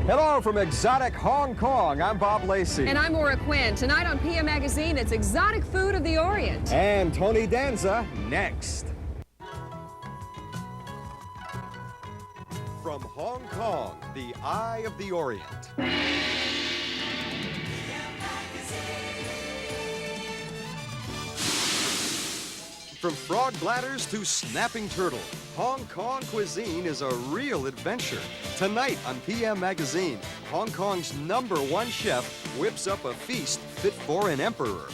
Hello from exotic Hong Kong. I'm Bob Lacey. And I'm Maura Quinn. Tonight on PM Magazine, it's Exotic Food of the Orient. And Tony Danza next. From Hong Kong, the Eye of the Orient. From frog bladders to snapping turtle, Hong Kong cuisine is a real adventure. Tonight on PM Magazine, Hong Kong's #1 chef whips up a feast fit for an emperor.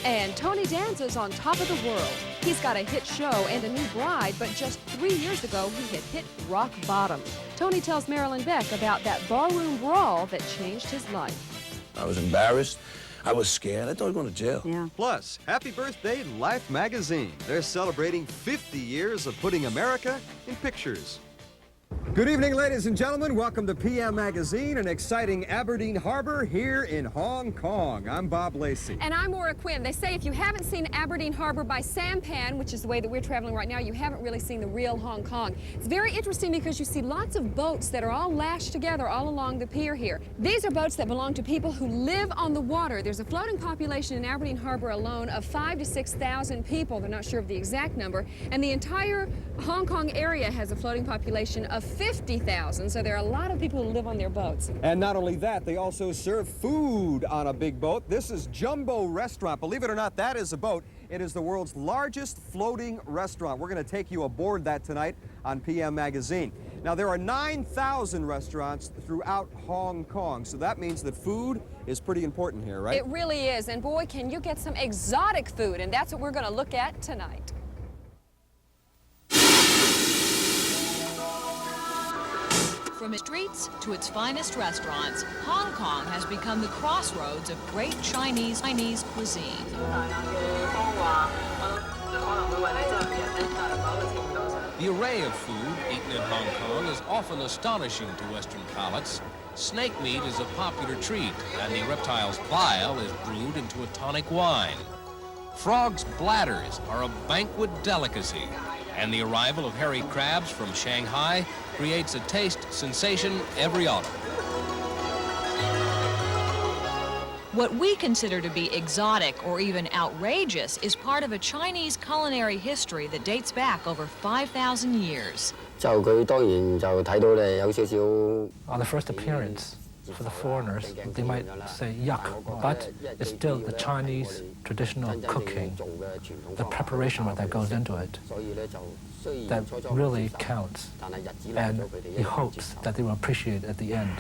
And Tony Danza's on top of the world. He's got a hit show and a new bride, but just 3 years ago, he had hit rock bottom. Tony tells Marilyn Beck about that barroom brawl that changed his life. I was embarrassed. I was scared. I thought I was going to jail. Yeah. Plus, happy birthday, Life Magazine. They're celebrating 50 years of putting America in pictures. Good evening, ladies and gentlemen. Welcome to PM Magazine, an exciting Aberdeen Harbor here in Hong Kong. I'm Bob Lacey. And I'm Maura Quinn. They say if you haven't seen Aberdeen Harbor by Sampan, which is the way that we're traveling right now, you haven't really seen the real Hong Kong. It's very interesting because you see lots of boats that are all lashed together all along the pier here. These are boats that belong to people who live on the water. There's a floating population in Aberdeen Harbor alone of 5,000 to 6,000 people. They're not sure of the exact number. And the entire Hong Kong area has a floating population of 50,000, so there are a lot of people who live on their boats. And not only that, they also serve food on a big boat. This is Jumbo Restaurant. Believe it or not, that is a boat. It is the world's largest floating restaurant. We're going to take you aboard that tonight on PM Magazine. Now, there are 9,000 restaurants throughout Hong Kong, so that means that food is pretty important here, right? It really is, and boy, can you get some exotic food, and that's what we're going to look at tonight. From its streets to its finest restaurants, Hong Kong has become the crossroads of great Chinese cuisine. The array of food eaten in Hong Kong is often astonishing to Western palates. Snake meat is a popular treat, and the reptile's bile is brewed into a tonic wine. Frogs' bladders are a banquet delicacy, and the arrival of hairy crabs from Shanghai creates a taste sensation every autumn. What we consider to be exotic or even outrageous is part of a Chinese culinary history that dates back over 5,000 years. On the first appearance, for the foreigners, they might say yuck, but it's still the Chinese traditional cooking, the preparation that goes into it, that really counts, and he hopes that they will appreciate it at the end.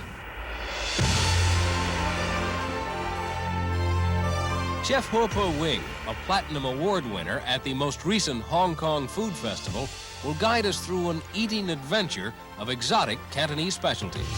Chef Ho Po Wing, a Platinum Award winner at the most recent Hong Kong Food Festival, will guide us through an eating adventure of exotic Cantonese specialties.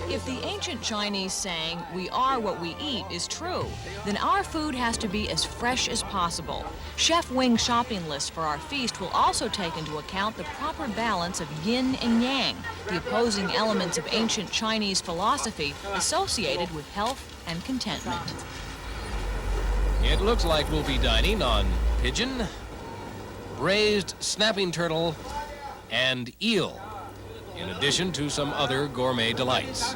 If the ancient Chinese saying, "we are what we eat," is true, then our food has to be as fresh as possible. Chef Wing's shopping list for our feast will also take into account the proper balance of yin and yang, the opposing elements of ancient Chinese philosophy associated with health and contentment. It looks like we'll be dining on pigeon, braised snapping turtle, and eel, in addition to some other gourmet delights.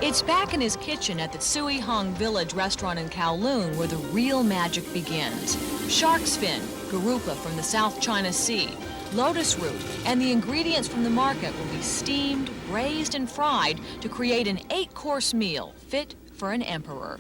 It's back in his kitchen at the Tsui Hong Village restaurant in Kowloon where the real magic begins. Shark's fin, garupa from the South China Sea, lotus root, and the ingredients from the market will be steamed, braised, and fried to create an 8-course meal fit for an emperor.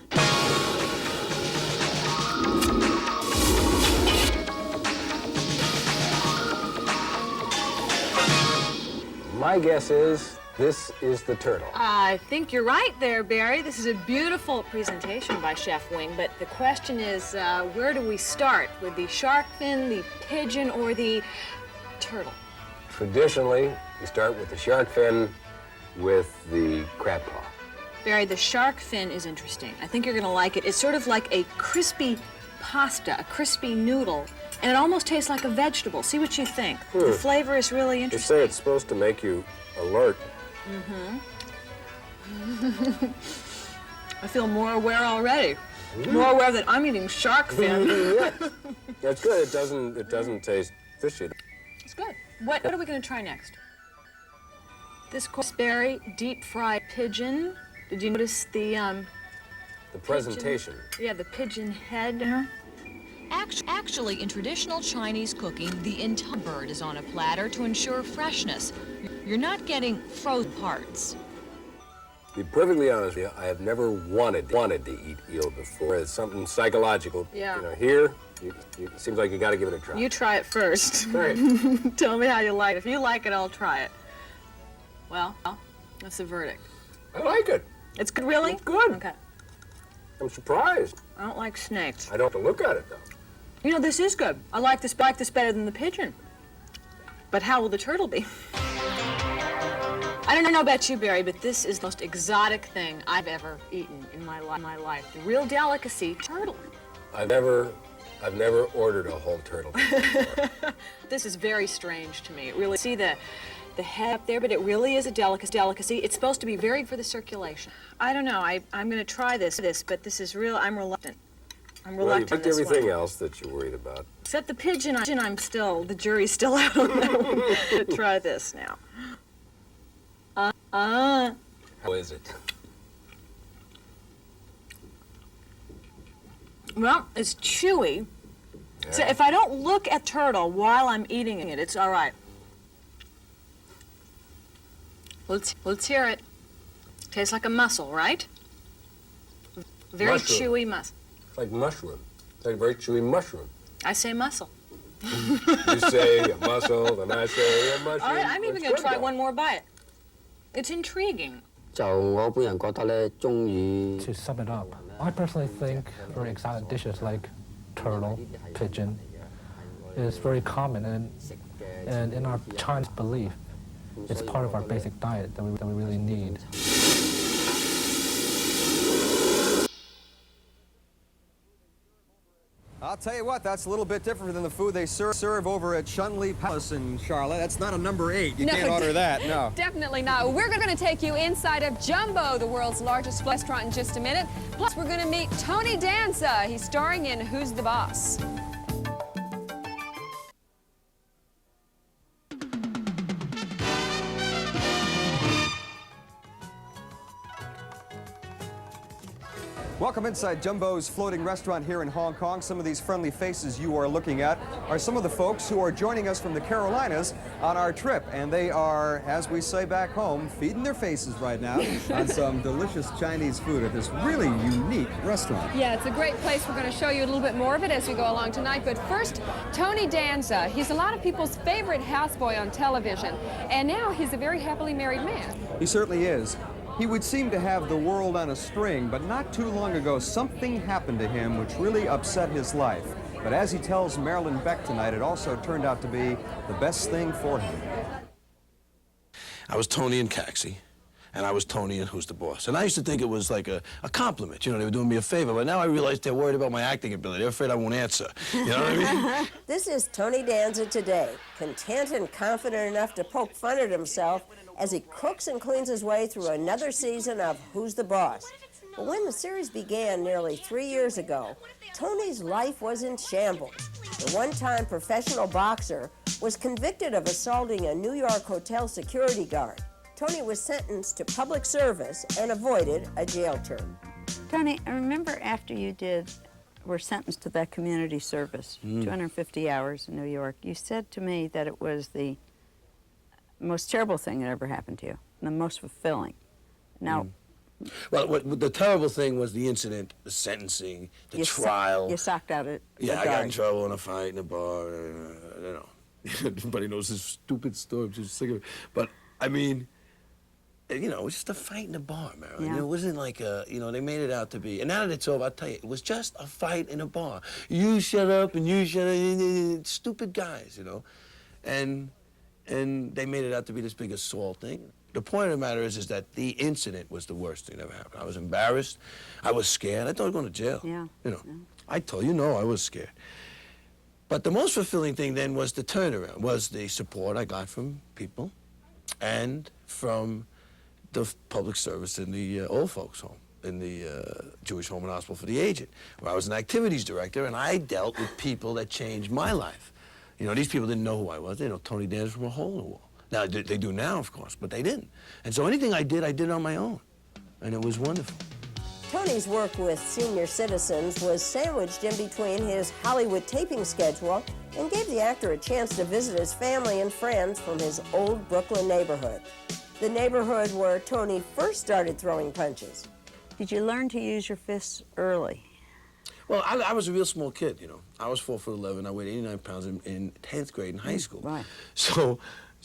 My guess is this is the turtle. I think you're right there, Barry. This is a beautiful presentation by Chef Wing, but the question is, where do we start? With the shark fin, the pigeon, or the turtle? Traditionally, you start with the shark fin with the crab claw. Barry, the shark fin is interesting. I think you're going to like it. It's sort of like a crispy pasta, a crispy noodle, and it almost tastes like a vegetable. See what you think. The flavor is really They interesting. say it's supposed to make you alert. I feel more aware already. More aware that I'm eating shark fin. Yeah. That's good. It doesn't taste fishy. It's good. What are we going to try next? This berry deep fried pigeon. Did you notice the presentation. Yeah, the pigeon head. Actually, in traditional Chinese cooking, the entire bird is on a platter to ensure freshness. You're not getting frozen parts. To be perfectly honest with you, I have never wanted to eat eel before. It's something psychological. Yeah. You know, here, it seems like you got to give it a try. You try it first. Right. Tell me how you like it. If you like it, I'll try it. Well, that's the verdict. I like it. It's good, really? It's good. Okay. I'm surprised. I don't like snakes. I don't have to look at it, though. You know, this is good. I like this better than the pigeon. But how will the turtle be? I don't know about you, Barry, but this is the most exotic thing I've ever eaten in my life. The real delicacy, turtle. I've never ordered a whole turtle. This is very strange to me. It really, see the head up there, but it really is a delicacy. It's supposed to be very good for the circulation. I don't know. I'm going to try this, but this is real. I'm reluctant. Well, you picked this everything one. else that you're worried about. Except the pigeon, the jury's still out on that one. Try this now. How is it? Well, it's chewy. Yeah. So if I don't look at turtle while I'm eating it, it's all right. Let's hear it. Tastes like a mussel, right? Very Mushroom. chewy mussel. It's like mushroom. It's like a very chewy mushroom. I say mussel. You say a mussel, and I say a mushroom. All right, I'm even It's going to good, try though. one more bite. It's intriguing. 就我本人覺得咧，中意 To sum it up, I personally think very exotic dishes like turtle, pigeon is very common, and in our Chinese belief, it's part of our basic diet that we really need. I'll tell you what, that's a little bit different than the food they serve over at Shunli Palace in Charlotte. That's not a number 8. You can't order that, no. Definitely not. We're going to take you inside of Jumbo, the world's largest restaurant, in just a minute. Plus, we're going to meet Tony Danza. He's starring in Who's the Boss? Welcome inside Jumbo's floating restaurant here in Hong Kong. Some of these friendly faces you are looking at are some of the folks who are joining us from the Carolinas on our trip. And they are, as we say back home, feeding their faces right now on some delicious Chinese food at this really unique restaurant. Yeah, it's a great place. We're going to show you a little bit more of it as we go along tonight. But first, Tony Danza. He's a lot of people's favorite houseboy on television. And now he's a very happily married man. He certainly is. He would seem to have the world on a string, but not too long ago, something happened to him which really upset his life. But as he tells Marilyn Beck tonight, it also turned out to be the best thing for him. I was Tony in Caxi, and I was Tony in Who's the Boss. And I used to think it was like a compliment, you know, they were doing me a favor, but now I realize they're worried about my acting ability. They're afraid I won't answer, you know what I mean? This is Tony Danza today, content and confident enough to poke fun at himself as he cooks and cleans his way through another season of Who's the Boss. But when the series began nearly 3 years ago, Tony's life was in shambles. The one-time professional boxer was convicted of assaulting a New York hotel security guard. Tony was sentenced to public service and avoided a jail term. Tony, I remember after you were sentenced to that community service, 250 hours in New York, you said to me that it was the most terrible thing that ever happened to you, and the most fulfilling. Now, Well, the terrible thing was the incident, the sentencing, the trial. You socked out at Yeah, I got in trouble in a fight in a bar. You know, everybody knows this stupid story. I'm just sick of it. But I mean, you know, it was just a fight in a bar, Marilyn. Yeah. It wasn't like a, you know, they made it out to be. And now that it's over, I'll tell you, it was just a fight in a bar. You shut up and you shut up. Stupid guys, you know, and they made it out to be this big assault thing. The point of the matter is that the incident was the worst thing that ever happened. I was embarrassed. I was scared. I thought I was going to jail. Yeah. You know, I told you, no, I was scared. But the most fulfilling thing then was the turnaround, was the support I got from people and from the public service in the old folks' home, in the Jewish Home and Hospital for the Aged, where I was an activities director, and I dealt with people that changed my life. You know, these people didn't know who I was. They know Tony Danza from a hole in the wall. Now, they do now, of course, but they didn't. And so anything I did on my own. And it was wonderful. Tony's work with senior citizens was sandwiched in between his Hollywood taping schedule and gave the actor a chance to visit his family and friends from his old Brooklyn neighborhood, the neighborhood where Tony first started throwing punches. Did you learn to use your fists early? Well, I was a real small kid, you know. I was 4'11". I weighed 89 pounds in 10th grade in high school. Right.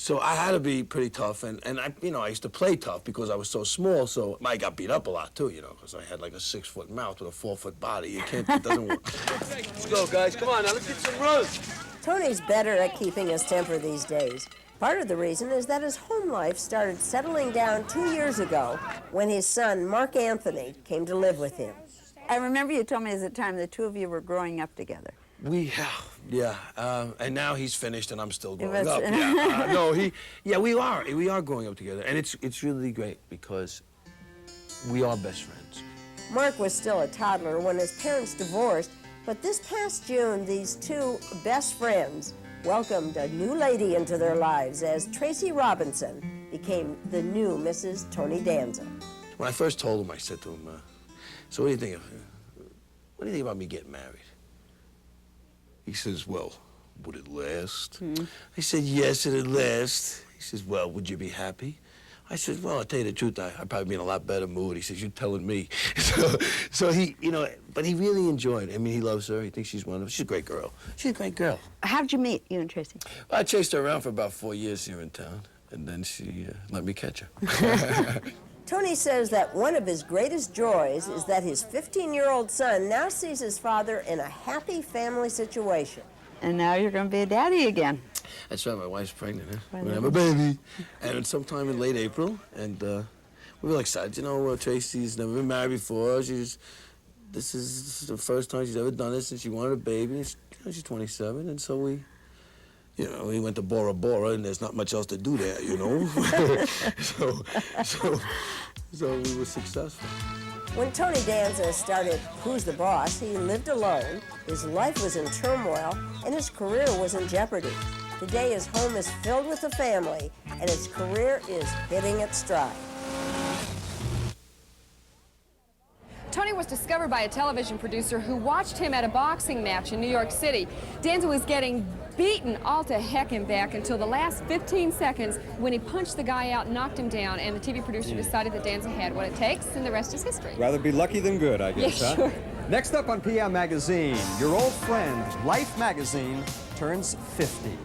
So I had to be pretty tough, and I used to play tough because I was so small, so I got beat up a lot too, you know, because I had like a 6-foot mouth with a 4-foot body. It doesn't work. Let's go, guys, come on, now let's get some runs. Tony's better at keeping his temper these days. Part of the reason is that his home life started settling down 2 years ago when his son, Mark Anthony, came to live with him. I remember you told me at the time the two of you were growing up together. And now he's finished and I'm still growing was- up. We are growing up together, and it's really great because we are best friends. Mark was still a toddler when his parents divorced, but this past June, these two best friends welcomed a new lady into their lives as Tracy Robinson became the new Mrs. Tony Danza. When I first told him, I said to him, so what do you think about me getting married? He says, well, would it last? I said, yes, it'd last. He says, well, would you be happy? I said, well, I'll tell you the truth, I'd probably be in a lot better mood. He says, you're telling me. So he, but he really enjoyed it. I mean, he loves her. He thinks she's wonderful. She's a great girl. She's a great girl. How did you meet, you and Tracy? Well, I chased her around for about 4 years here in town, and then she let me catch her. Tony says that one of his greatest joys is that his 15-year-old son now sees his father in a happy family situation. And now you're going to be a daddy again. That's right, my wife's pregnant, huh? We're gonna have a baby. And sometime in late April, and we're really excited. You know, Tracy's never been married before. This is the first time she's ever done this, and she wanted a baby. She's 27, and so we went to Bora Bora, and there's not much else to do there, you know? so we were successful. When Tony Danza started Who's the Boss, he lived alone, his life was in turmoil, and his career was in jeopardy. Today, his home is filled with the family, and his career is hitting its stride. Tony was discovered by a television producer who watched him at a boxing match in New York City. Danza was getting beaten all to heck and back until the last 15 seconds when he punched the guy out, knocked him down, and the TV producer decided that Danza had what it takes, and the rest is history. Rather be lucky than good, I guess, Yeah, sure. Next up on PM Magazine, your old friend, Life Magazine, turns 50.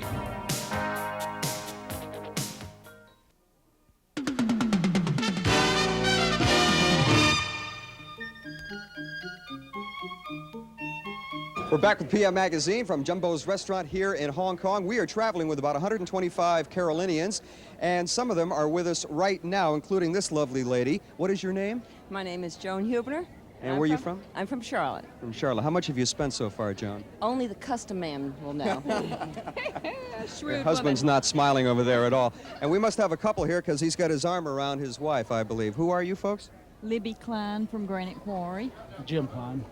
We're back with PM Magazine from Jumbo's restaurant here in Hong Kong. We are traveling with about 125 Carolinians, and some of them are with us right now, including this lovely lady. What is your name? My name is Joan Hubner. And where are you from? I'm from Charlotte. From Charlotte. How much have you spent so far, Joan? Only the custom man will know. Your husband's not smiling over there at all. And we must have a couple here because he's got his arm around his wife, I believe. Who are you folks? Libby Klein from Granite Quarry. Jim Klein.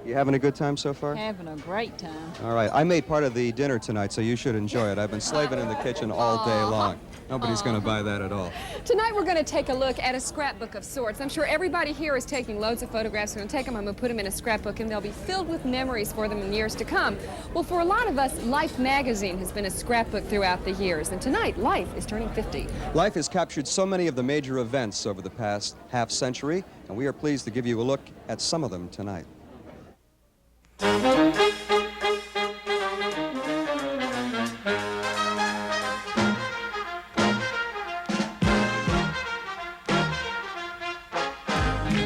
You having a good time so far? Having a great time. All right. I made part of the dinner tonight, so you should enjoy it. I've been slaving in the kitchen all day long. Nobody's going to buy that at all. Tonight we're going to take a look at a scrapbook of sorts. I'm sure everybody here is taking loads of photographs. We're going to take them, I'm going to put them in a scrapbook, and they'll be filled with memories for them in years to come. Well, for a lot of us, Life magazine has been a scrapbook throughout the years, and tonight Life is turning 50. Life has captured so many of the major events over the past half century, and we are pleased to give you a look at some of them tonight.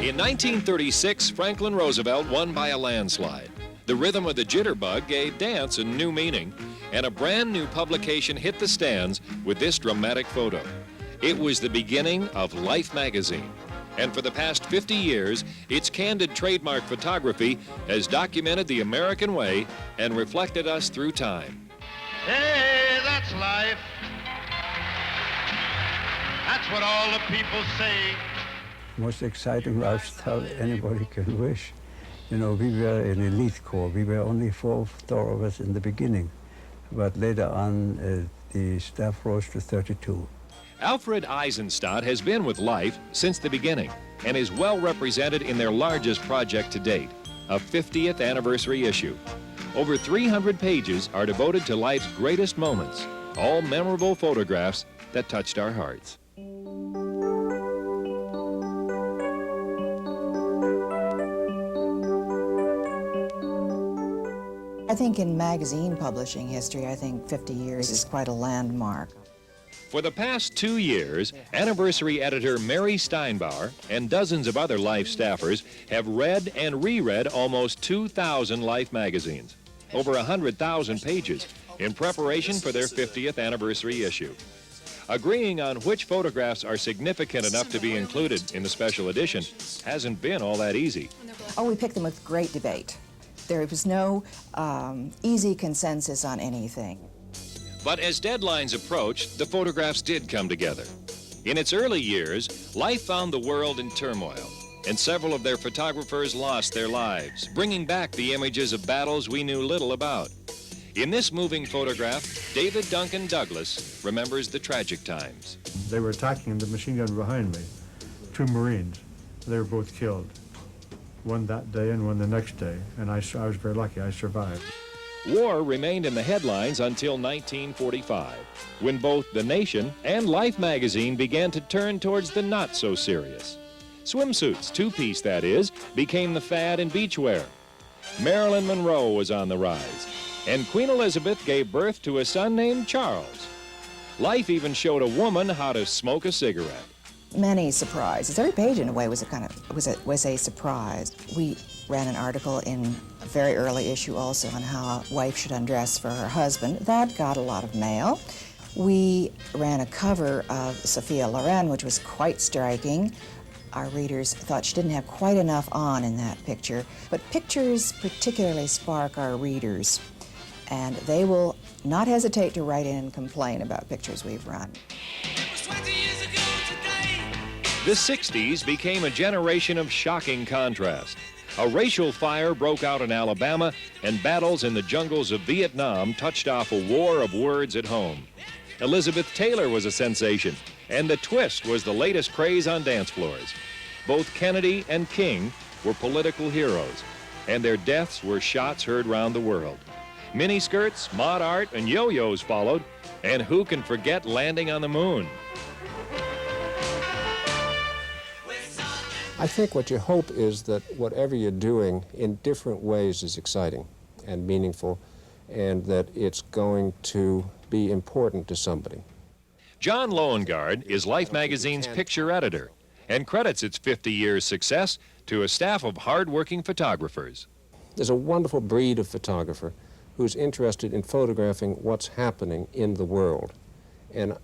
In 1936, Franklin Roosevelt won by a landslide. The rhythm of the jitterbug gave dance a new meaning, and a brand new publication hit the stands with this dramatic photo. It was the beginning of Life magazine. And for the past 50 years, its candid trademark photography has documented the American way and reflected us through time. Hey, that's life. That's what all the people say. Most exciting lifestyle anybody can wish. You know, we were an elite corps. We were only 4 of us in the beginning. but later on the staff rose to 32. Alfred Eisenstadt has been with Life since the beginning and is well represented in their largest project to date, a 50th anniversary issue. Over 300 pages are devoted to Life's greatest moments, all memorable photographs that touched our hearts. I think in magazine publishing history, I think 50 years is quite a landmark. For the past 2 years, anniversary editor Mary Steinbauer and dozens of other Life staffers have read and reread almost 2,000 Life magazines, over 100,000 pages, in preparation for their 50th anniversary issue. Agreeing on which photographs are significant enough to be included in the special edition hasn't been all that easy. Oh, we picked them with great debate. There was no easy consensus on anything. But as deadlines approached, the photographs did come together. In its early years, Life found the world in turmoil, and several of their photographers lost their lives, bringing back the images of battles we knew little about. In this moving photograph, David Duncan Douglas remembers the tragic times. They were attacking the machine gun behind me, 2 Marines. They were both killed, one that day and one the next day, and I was very lucky, I survived. War remained in the headlines until 1945, when both The Nation and Life magazine began to turn towards the not-so-serious. Swimsuits, two-piece that is, became the fad in beachwear. Marilyn Monroe was on the rise, and Queen Elizabeth gave birth to a son named Charles. Life even showed a woman how to smoke a cigarette. Many surprises. Every page, in a way, was a surprise. We ran an article in a very early issue also on how a wife should undress for her husband. That got a lot of mail. We ran a cover of Sophia Loren, which was quite striking. Our readers thought she didn't have quite enough on in that picture, but pictures particularly spark our readers, and they will not hesitate to write in and complain about pictures we've run. The 60s became a generation of shocking contrast. A racial fire broke out in Alabama, and battles in the jungles of Vietnam touched off a war of words at home. Elizabeth Taylor was a sensation, and the twist was the latest craze on dance floors. Both Kennedy and King were political heroes, and their deaths were shots heard round the world. Miniskirts, mod art, and yo-yos followed, and who can forget landing on the moon? I think what you hope is that whatever you're doing in different ways is exciting and meaningful, and that it's going to be important to somebody. John Loengard is Life magazine's picture editor and credits its 50 years success to a staff of hard-working photographers. There's a wonderful breed of photographer who's interested in photographing what's happening in the world, and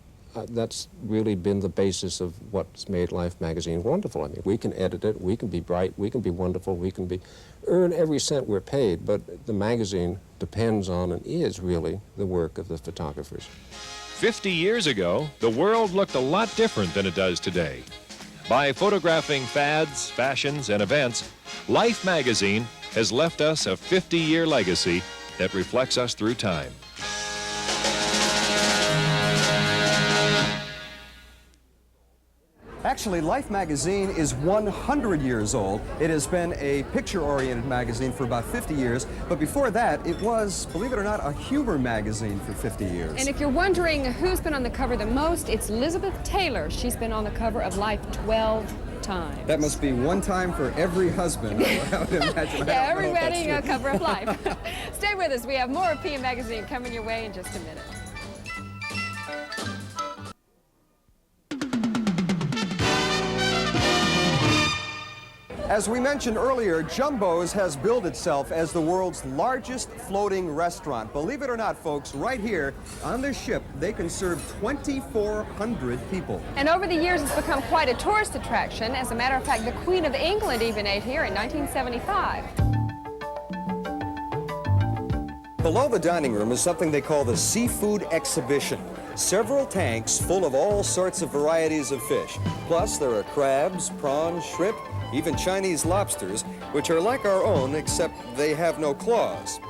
that's really been the basis of what's made Life magazine wonderful. I mean, we can edit it, we can be bright, we can be wonderful, we can earn every cent we're paid, but the magazine depends on and is really the work of the photographers. 50 years ago, the world looked a lot different than it does today. By photographing fads, fashions, and events, Life magazine has left us a 50-year legacy that reflects us through time. Actually, Life magazine is 100 years old. It has been a picture-oriented magazine for about 50 years, but before that, it was, believe it or not, a humor magazine for 50 years. And if you're wondering who's been on the cover the most, it's Elizabeth Taylor. She's been on the cover of Life 12 times. That must be one time for every husband, I would imagine. Yeah, every wedding, a cover of Life. Stay with us. We have more of PM Magazine coming your way in just a minute. As we mentioned earlier, Jumbo's has billed itself as the world's largest floating restaurant. Believe it or not, folks, right here on this ship, they can serve 2,400 people. And over the years, it's become quite a tourist attraction. As a matter of fact, the Queen of England even ate here in 1975. Below the dining room is something they call the Seafood Exhibition. Several tanks full of all sorts of varieties of fish. Plus, there are crabs, prawns, shrimp, even Chinese lobsters, which are like our own, except they have no claws.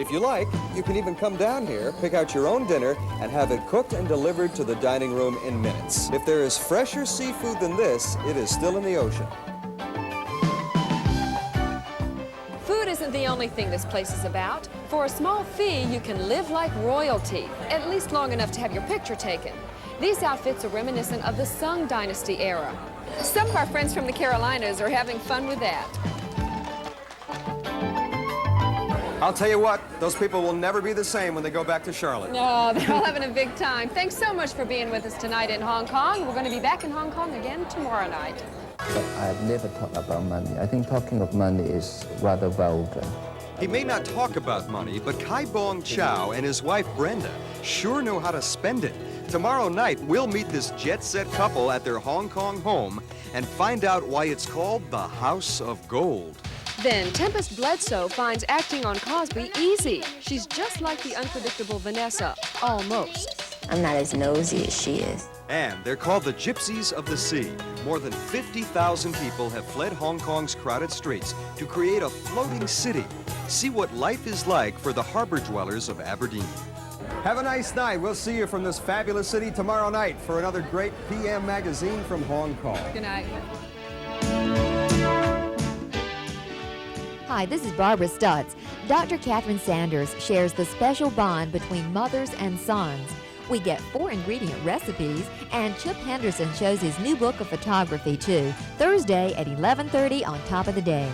If you like, you can even come down here, pick out your own dinner, and have it cooked and delivered to the dining room in minutes. If there is fresher seafood than this, it is still in the ocean. Food isn't the only thing this place is about. For a small fee, you can live like royalty, at least long enough to have your picture taken. These outfits are reminiscent of the Sung Dynasty era. Some of our friends from the Carolinas are having fun with that. I'll tell you what, those people will never be the same when they go back to Charlotte. No, they're all having a big time. Thanks so much for being with us tonight in Hong Kong. We're going to be back in Hong Kong again tomorrow night. But I've never talked about money. I think talking of money is rather vulgar. He may not talk about money, but Kai Bong Chow and his wife Brenda sure know how to spend it. Tomorrow night, we'll meet this jet-set couple at their Hong Kong home and find out why it's called the House of Gold. Then Tempest Bledsoe finds acting on Cosby easy. She's just like the unpredictable Vanessa, almost. I'm not as nosy as she is. And they're called the Gypsies of the Sea. More than 50,000 people have fled Hong Kong's crowded streets to create a floating city. See what life is like for the harbor dwellers of Aberdeen. Have a nice night. We'll see you from this fabulous city tomorrow night for another great PM magazine from Hong Kong. Good night. Hi, this is Barbara Stutz. Dr. Catherine Sanders shares the special bond between mothers and sons. We get 4-ingredient recipes, and Chip Henderson shows his new book of photography, too, Thursday at 11:30 on Top of the Day.